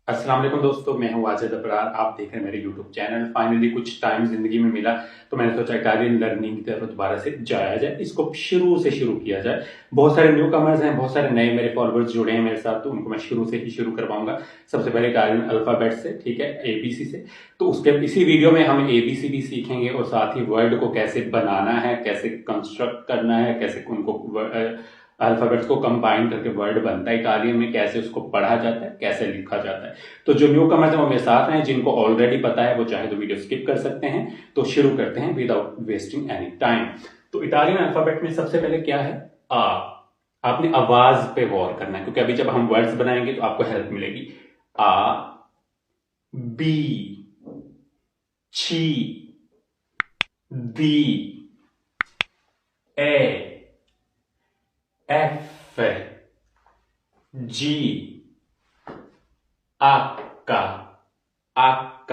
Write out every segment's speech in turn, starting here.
अस्सलाम वालेकुम दोस्तों, मैं हूं आजिद अबरार। आप देख रहे हैं मेरे यूट्यूब चैनल। फाइनली कुछ टाइम जिंदगी में मिला तो मैंने सोचा इटालियन लर्निंग की तरफ दोबारा से जाया जाए, इसको शुरू से शुरू किया जाए। बहुत सारे न्यू कमर्स हैं, बहुत सारे नए मेरे फॉलोअर्स जुड़े हैं मेरे साथ, तो उनको मैं शुरू से ही शुरू करवाऊंगा। सबसे पहले इटालियन अल्फाबेट से, ठीक है, एबीसी से। तो उसके इसी वीडियो में हम एबीसी भी सीखेंगे और साथ ही वर्ड को कैसे बनाना है, कैसे कंस्ट्रक्ट करना है, कैसे उनको अल्फाबेट्स को कंबाइन करके वर्ड बनता है इटालियन में, कैसे उसको पढ़ा जाता है, कैसे लिखा जाता है। तो जो न्यू कमर्स हैं वो मेरे साथ हैं, जिनको ऑलरेडी पता है वो चाहे तो वीडियो स्किप कर सकते हैं। तो शुरू करते हैं विदाउट वेस्टिंग एनी टाइम। तो इटालियन अल्फाबेट में सबसे पहले क्या है? आ। आपने आवाज पे गौर करना है, क्योंकि अभी जब हम वर्ड्स बनाएंगे तो आपको हेल्प मिलेगी। A, B, C, D, E, F, G, acca, H,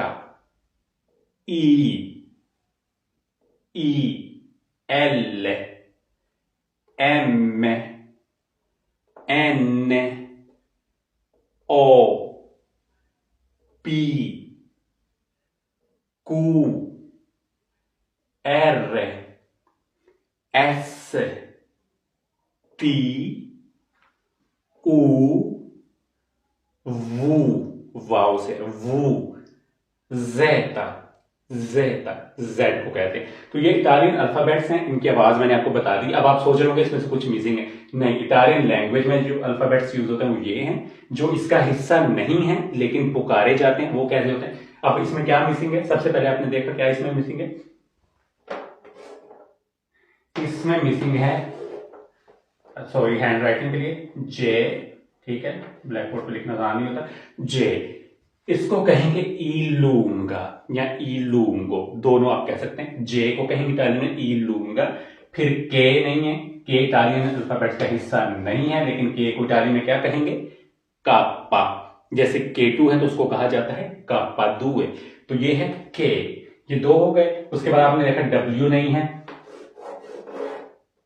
I, L, M, N, O, P, Q, R, S, T, U, V, वाव से वू, जेटा, जेटा, जेड को कहते हैं। तो ये इटालियन अल्फाबेट्स हैं, इनकी आवाज मैंने आपको बता दी। अब आप सोच रहे होंगे इसमें से कुछ मिसिंग है। नहीं, इटालियन लैंग्वेज में जो अल्फाबेट्स यूज होते हैं वो ये हैं। जो इसका हिस्सा नहीं है लेकिन पुकारे जाते हैं वो कैसे होते हैं। अब इसमें क्या मिसिंग है? सबसे पहले आपने देखा क्या इसमें मिसिंग है? इसमें मिसिंग है, सॉरी हैंड राइटिंग के लिए, जे, ठीक है, ब्लैक बोर्ड पे लिखना आसान नहीं होता, जे। इसको कहेंगे ईलूंगा या ईलूंगो, दोनों आप कह सकते हैं। जे को कहेंगे इटालियन में ईलूंगा। फिर के नहीं है, के इटालियन अल्फाबेट का हिस्सा नहीं है, लेकिन के को इटालियन में क्या कहेंगे? कापा। जैसे के2 है तो उसको कहा जाता है कापा दुए। तो ये है के, ये दो हो गए। उसके बाद आपने देखा डब्ल्यू नहीं है,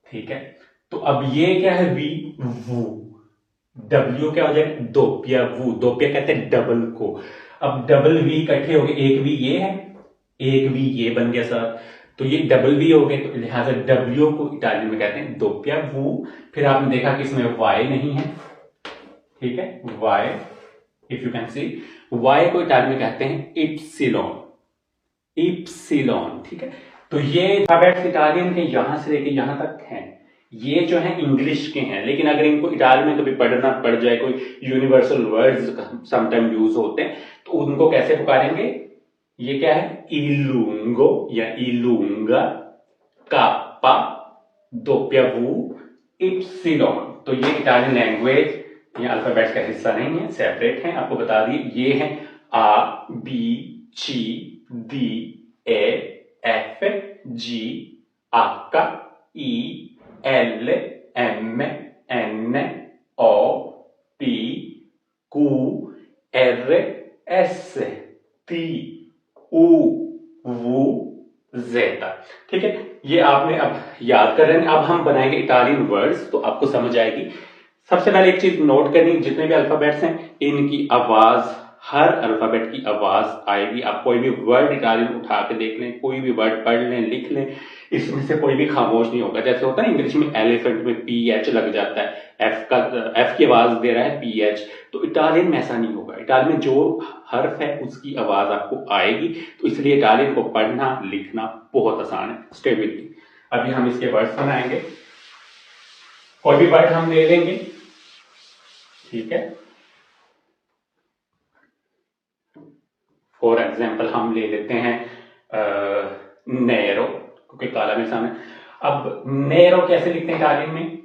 ठीक है। तो अब ये क्या है? We, Wu. डब्ल्यू क्या हो जाएगा? दोपिया वू। दोपिया कहते हैं डबल को। अब डबल वी इकट्ठे हो गए, एक वी ये है, एक वी ये बन गया सर। तो ये डबल वी हो गए, तो लिहाजा डब्ल्यू को इटालियन में कहते हैं दोपिया वू। फिर आपने देखा कि इसमें वाई नहीं है, ठीक है, Y, if you can see, Y को इटालियन में कहते हैं इप्सिलोन, इप्सिलोन, ठीक है। तो ये अल्फाबेट्स इटालियन के यहां से लेके यहां तक हैं। ये जो है इंग्लिश के हैं, लेकिन अगर इनको इटालियन में कभी पढ़ना पड़ जाए, कोई यूनिवर्सल वर्ड्स समटाइम यूज होते हैं, तो उनको कैसे पुकारेंगे? ये क्या है? इलूंगो या इलूंगा, कापा, दोप्यावू, इप्सिलोन। तो ये इटालियन लैंग्वेज या अल्फाबेट्स का हिस्सा नहीं है, सेपरेट है। आपको बता दिए ये है A, B, C, D, E, F, G, आका, I, L, M, N, O, P, Q, R, S, T, U, V, जेटा, ठीक है। ये आपने अब याद कर रहे हैं। अब हम बनाएंगे इटालियन वर्ड्स, तो आपको समझ आएगी। सबसे पहले एक चीज नोट करनी, जितने भी अल्फाबेट्स हैं इनकी आवाज, हर अल्फाबेट की आवाज आएगी। आप कोई भी वर्ड इटालियन उठा के देख लें, कोई भी वर्ड पढ़ लें, लिख लें, इसमें से कोई भी खामोश नहीं होगा। जैसे होता है इंग्लिश में एलिफेंट में पी एच लग जाता है, एफ की आवाज दे रहा है पी एच, तो इटालियन में ऐसा नहीं होगा। इटालियन में जो हर्फ है उसकी आवाज आपको आएगी। तो इसलिए इटालियन को पढ़ना लिखना बहुत आसान है, स्टेबिलिटी। अभी हम इसके वर्ड्स बनाएंगे। कोई भी वर्ड हम ले लेंगे, ठीक है। फॉर एग्जाम्पल हम ले लेते हैं नेरो, क्योंकि काला मेरे सामने। अब नेरो कैसे लिखते हैं इटालियन में?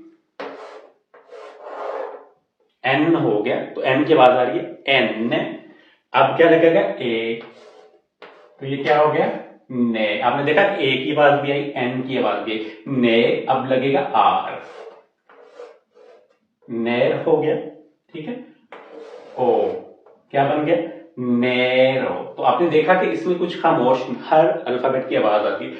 एन हो गया, तो एन की आवाज आ रही है एन। अब क्या लगेगा? ए, तो ये क्या हो गया? ने। आपने देखा कि ए की आवाज भी आई, एन की आवाज भी आई, ने। अब लगेगा आर, नेर हो गया, ठीक है। ओ, क्या बन गया? नैरो। तो आपने देखा कि इसमें कुछ खामोश, हर अल्फाबेट की आवाज आती है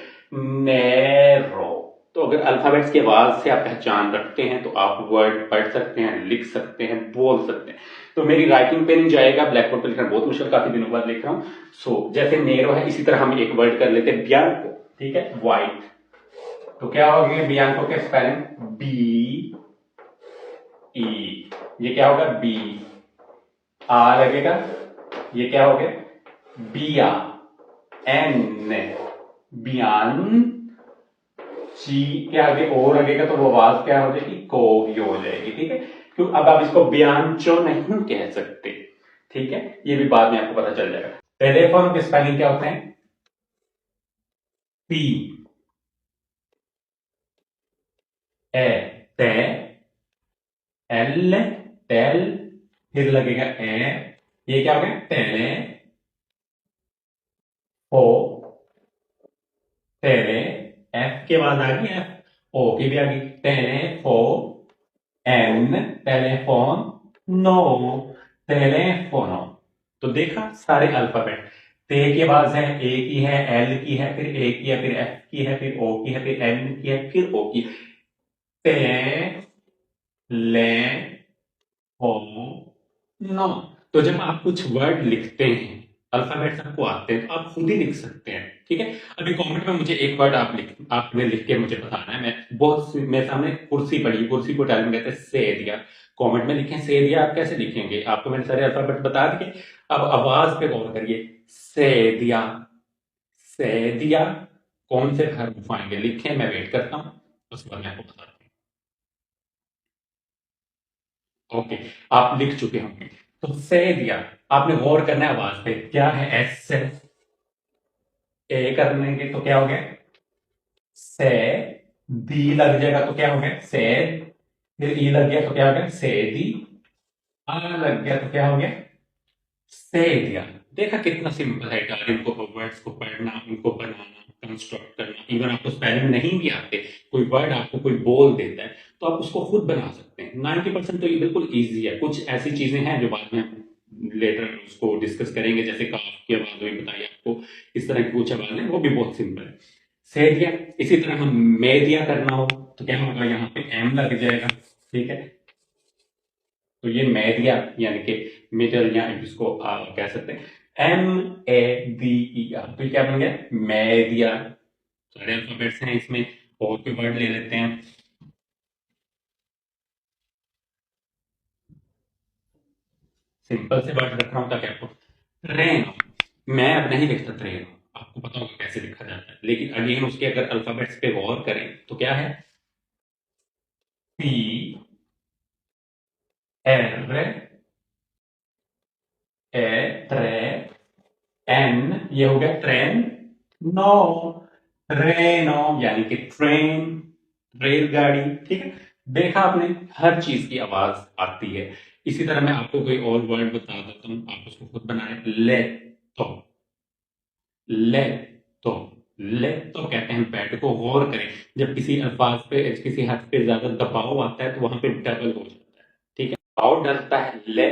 नैरो। तो अगर अल्फाबेट्स की आवाज से आप पहचान रखते हैं तो आप वर्ड पढ़ सकते हैं, लिख सकते हैं, बोल सकते हैं। तो मेरी राइटिंग पे नहीं जाएगा, ब्लैक बोर्ड पे लिखना बहुत मुश्किल, काफी दिनों बाद लिख रहा हूँ। सो जैसे नेरो है, इसी तरह हम एक वर्ड कर लेते हैं बियांको, ठीक है, व्हाइट। तो क्या हो गया बियांको के स्पेलिंग, बी ई, ये क्या होगा बी, आ लगेगा, ये क्या हो गया बिया, एन, बियान, ची के आगे ओ लगेगा तो वो आवाज क्या हो जाएगी, को की हो जाएगी, ठीक है। क्यों, अब आप इसको बयानचो नहीं कह सकते, ठीक है, ये भी बाद में आपको पता चल जाएगा। टेलीफोन के स्पेलिंग क्या होते हैं, पी ए ते, एल टेल, फिर लगेगा ए, ये क्या हो गया टेले, ओ टेले, एफ के बाद आ गई एफ, ओ की भी आ गई टेलीफो, एन टेलीफोन, नो टेलीफोनो। तो देखा सारे अल्फाबेट, ते के बाद है ए की है, एल की है, फिर ए की है, फिर एफ की है, फिर ओ की है, फिर एन की है, फिर ओ की, ते ले हो नो। तो जब आप कुछ वर्ड लिखते हैं, अल्फाबेट्स आपको आते हैं तो आप खुद ही लिख सकते हैं, ठीक है। अभी कमेंट में मुझे एक वर्ड आपने लिख के मुझे बताना है। मैं बहुत मेरे सामने कुर्सी पड़ी, कुर्सी को टाइम कहते हैं से दिया, कमेंट में लिखें से दिया, आप कैसे लिखेंगे, आपको मैंने सारे अल्फाबेट बता दिए। अब आवाज पे गौर करिए, से दिया, से दिया, कौन से हर्फ आएंगे लिखें, मैं वेट करता हूं, उसके बाद मैं आपको बताता हूं। ओके, आप लिख चुके होंगे। तो से दिया, आपने गौर करना है आवाज पे, क्या है एस से, ए कर लेंगे तो क्या हो गया से, दी लग जाएगा तो क्या हो गया से, फिर ई लग गया तो क्या हो गया से दी, आ लग गया तो क्या हो गया से दिया। देखा कितना सिंपल है यार, इनको वर्ड्स को पढ़ना, उनको बनाना, कंस्ट्रक्ट करना। इवन आपको स्पेलिंग नहीं भी आते, कोई वर्ड आपको कोई बोल देता है तो आप उसको खुद बना सकते हैं। 90% तो ये बिल्कुल ईजी है। कुछ ऐसी चीजें हैं जो बाद में लेटर उसको डिस्कस करेंगे, जैसे काफ की आवाज हुई बताई आपको, इस तरह की कुछ आवाज है, वो भी बहुत सिंपल है। से दिया, इसी तरह हम मे दिया करना हो तो क्या होगा, यहाँ पे एम लग जाएगा, ठीक है। तो ये मैदिया यानी कि मिडल, या इसको कह सकते हैं M A D E R, तो ये क्या बन गया मैदिया। सारे अल्फाबेट्स हैं इसमें, और कोई वर्ड ले लेते हैं। सिंपल से वर्ड रख रहा हूं ताकि आपको, ट्रेन, मैं अब नहीं लिखता ट्रेन, आपको पता होगा कैसे लिखा जाता है, लेकिन अगेन उसके अगर अल्फाबेट्स पे गौर करें तो क्या है पी एर ए ट्रे एन, ये हो गया ट्रेन, नो ट्रेनो यानी कि ट्रेन, रेलगाड़ी, ठीक है। देखा आपने, हर चीज की आवाज आती है। इसी तरह मैं आपको कोई और वर्ड बता देता हूं, आप उसको खुद बनाए, ले तो, ले तो, ले तो कहते हैं बेड को। गौर करें, जब किसी अल्फाज पे, किसी हर्फ पे ज्यादा दबाव आता है तो वहां पे डबल हो जाता है, ठीक है। दबाव डलता है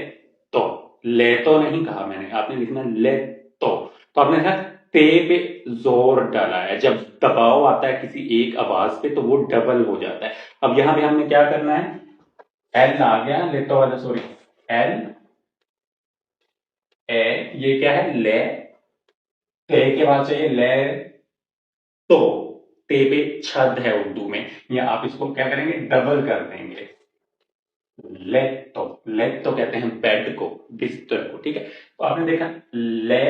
तो, ले तो नहीं कहा मैंने, आपने लिखना ले तो आपने कहा ते पे जोर डाला है। जब दबाव आता है किसी एक आवाज पे तो वो डबल हो जाता है। अब यहां भी हमने क्या करना है, एल आ गया लेतो वाला, सॉरी, एल ए, ये क्या है ले, ते के बाद चाहिए ले तो, ते पे छद है उर्दू में, या आप इसको क्या करेंगे डबल कर देंगे, लेट तो कहते हैं बेड को, बिस्तर को, ठीक है। तो आपने देखा ले,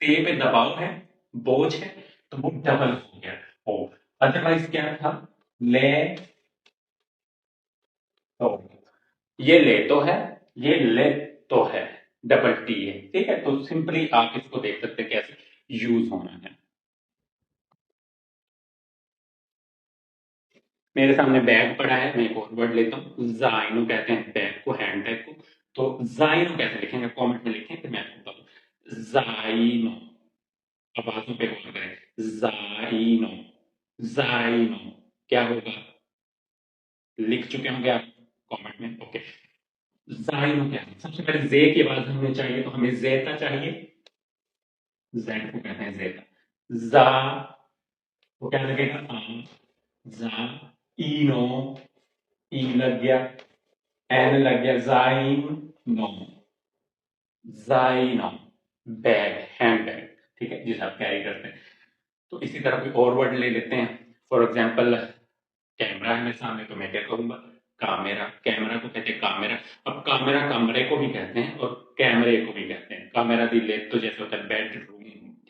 पे पे दबाव है, बोझ है, तो वो डबल हो गया ओ। अदरवाइज क्या था, ले तो, ये ले तो है, ये ले तो है, डबल टी है, ठीक है। तो सिंपली आप इसको देख सकते हैं कैसे यूज होना है। मेरे सामने बैग पड़ा है, मैं एक और वर्ड लेता हूँ, जाइनो कहते हैं बैग को, हैंड बैग को। तो जाइनो कैसे लिखेंगे, कमेंट में लिखें, फिर मैं आपको बताऊँ। जाइनो, आवाजों पे गौर करें, जाइनो, जाइनो क्या होगा, लिख चुके होंगे आप कमेंट में, ओके। जाइनो क्या है, सबसे पहले जे की आवाज हमें चाहिए, तो हमें जेता चाहिए, जेड को कहते हैं जेता। जा तो क्या लगेगा, जा, इनो, ई लग गया, एन लग गया, जाइन नो, जाइनो, बैग, हैंड बैग, ठीक है, जिसे आप कैरी करते हैं। तो इसी तरह कोई और वर्ड ले लेते हैं। फॉर एग्जाम्पल, कैमरा है मेरे सामने, तो मैं क्या कहूंगा, कामेरा। कैमरा को कहते हैं कामेरा। अब कामेरा कमरे को भी कहते हैं और कैमरे को भी कहते हैं। कामेरा दी ले तो जैसे होता है बेडरूम,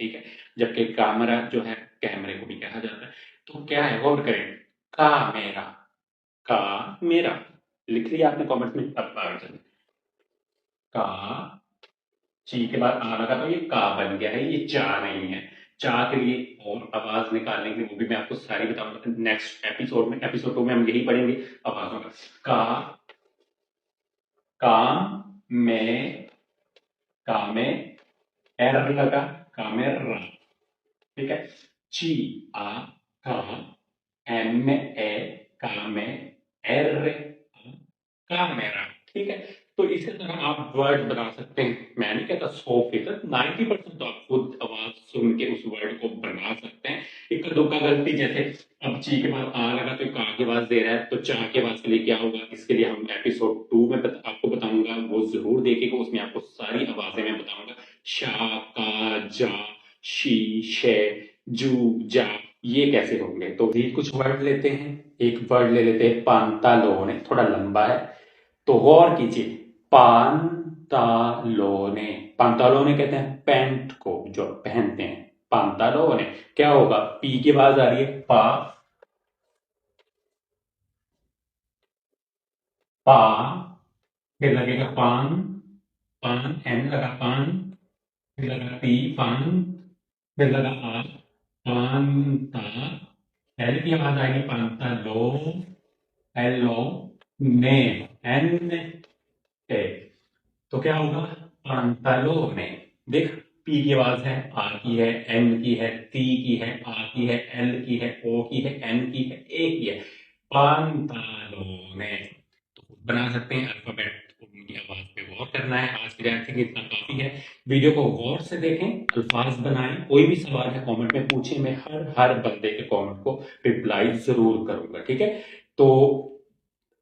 ठीक है, जबकि कामरा जो है कैमरे को भी कहा जाता है। तो क्या है, गौर करें, कामेरा, का मेरा, लिख लिया आपने कमेंट में। अब आगे चलें, का, ची के बाद आ लगा तो ये का बन गया है, ये चा नहीं है। चा के लिए और आवाज निकालने के लिए वो भी मैं आपको सारी बताऊंगा नेक्स्ट एपिसोड में। एपिसोड 2 में हम यही पढ़ेंगे आवाजों का। का, काम में, कामे, एर लगा, कामेरा, ठीक है। ची, आ, का, एम, ए, कामे, एर, कामेरा, ठीक है। तो इसी तरह आप वर्ड बना सकते हैं। मैं नहीं कहता 100%, 90% तो आप खुद आवाज सुन के उस वर्ड को बना सकते हैं। एक दो का गलती, जैसे अब ची के बाद आ लगा तो का की आवाज दे रहा है, तो चा की आवाज के लिए क्या होगा, इसके लिए हम एपिसोड 2 में आपको बताऊंगा, वो जरूर देखेगा, उसमें आपको सारी आवाजें मैं बताऊंगा। शा, का, जा, शी, शे, जू, जा, ये कैसे होंगे। तो भी कुछ वर्ड लेते हैं। एक वर्ड ले लेते हैं पांतालोने, थोड़ा लंबा है, तो गौर कीजिए, पांतालोने। पांतालोने कहते हैं पैंट को जो पहनते हैं, पांतालोने। क्या होगा, पी की आवाज आ रही है, पा, पा, फिर लगेगा पान, पान, एन लगा पान, फिर लगा टी, पान, फिर लगा आ, पांता, एल की आवाज आएगी, पांता लो, एलो, ने, एन, ए। तो क्या होगा, पांतालोने। देख, पी की आवाज है, आ की है, एन की है, टी की है, आ की है, एल की है, ओ की है, एन की है, ए की है, पांतालोने। तो बना सकते हैं अल्फाबेट, उनकी आवाज पे गौर करना है। आज के लिए आई थिंक इतना काफी है। वीडियो को गौर से देखें, अल्फाज बनाएं। कोई भी सवाल है कमेंट में पूछें, मैं हर बंदे के कमेंट को रिप्लाई जरूर करूंगा, ठीक है। तो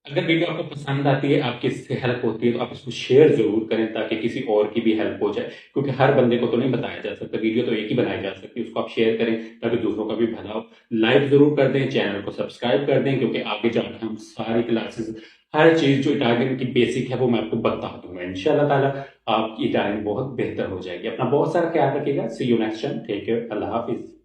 अगर वीडियो आपको पसंद आती है, आपकी इससे हेल्प होती है, तो आप इसको शेयर जरूर करें ताकि किसी और की भी हेल्प हो जाए, क्योंकि हर बंदे को तो नहीं बताया जा सकता, वीडियो तो एक ही बनाई जा सकती है, उसको आप शेयर करें ताकि दूसरों का भी भला हो। लाइक जरूर कर दें, चैनल को सब्सक्राइब कर दें, क्योंकि आगे जाकर हम सारी क्लासेस, हर चीज जो इटालियन की बेसिक है वो मैं आपको बता दूंगा इंशाल्लाह ताला। आपकी इटालियन बहुत बेहतर हो जाएगी। अपना बहुत सारा ख्याल रखिएगा। See you next time, take care, अल्लाह हाफिज।